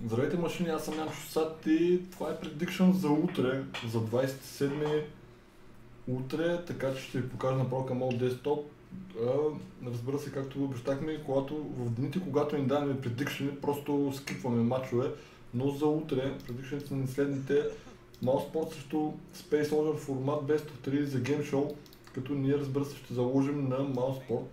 Здравейте машини, аз съм Янчо Сат и това е предикшън за утре, за 27 утре, така че ще ви покажа направо към моят десктоп. Разбира се, както обещахме, в дните, когато ни даваме предикшъни, просто скипваме мачове, но за утре предикшъните са ни следните: Mouse Sport срещу Space Soldier формат Best of 3 за Game Show, като ние, разбира се, ще заложим на Mouse Sport.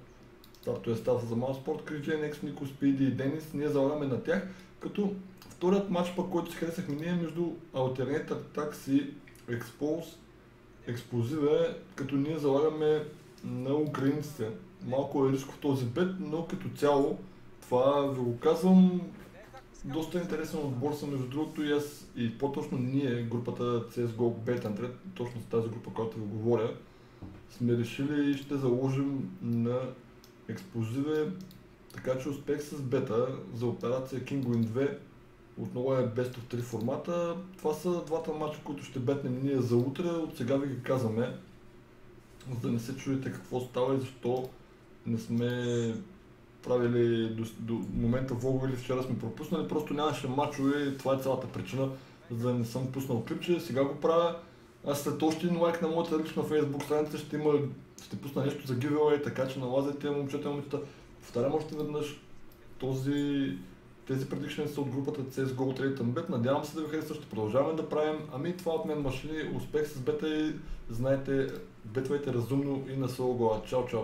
Стартове е става за Mouse Sport, Крижен, Екс, Нико, Спиди и Денис, ние залагаме на тях, като вторият матч, пък, който си харесахме ние, е между Alternator Attacks и Explosive, като ние залагаме на украинците. Малко е рисков този бет, но като цяло, това ви го казвам, доста интересен отбор са, между другото, и аз, и по-точно ние, групата CSGO Betantred, точно с тази група, която ви говоря, сме решили и ще заложим на Explosive, така че успех с бета за операция Kinguin 2. Отново е Best of 3 формата. Това са двата мача, които ще бетнем ние за утре. От сега ви ги казваме, за да не се чудите какво става и защо не сме правили до момента влогове или вчера сме пропуснали. Просто нямаше мачове и това е цялата причина, за да не съм пуснал клипче. Сега го правя. Аз след още един лайк на моята лична Facebook страница ще пусна нещо за giveaway, така че налазете, момчета и момичета. Повтарям още веднъж, тези предикшени са от групата CSGO Trade Bet. Надявам се да ви хареса, ще продължаваме да правим. Ами това от мен машини, успех с бета и знаете, бетвайте разумно и на своя глава. Чао, чао!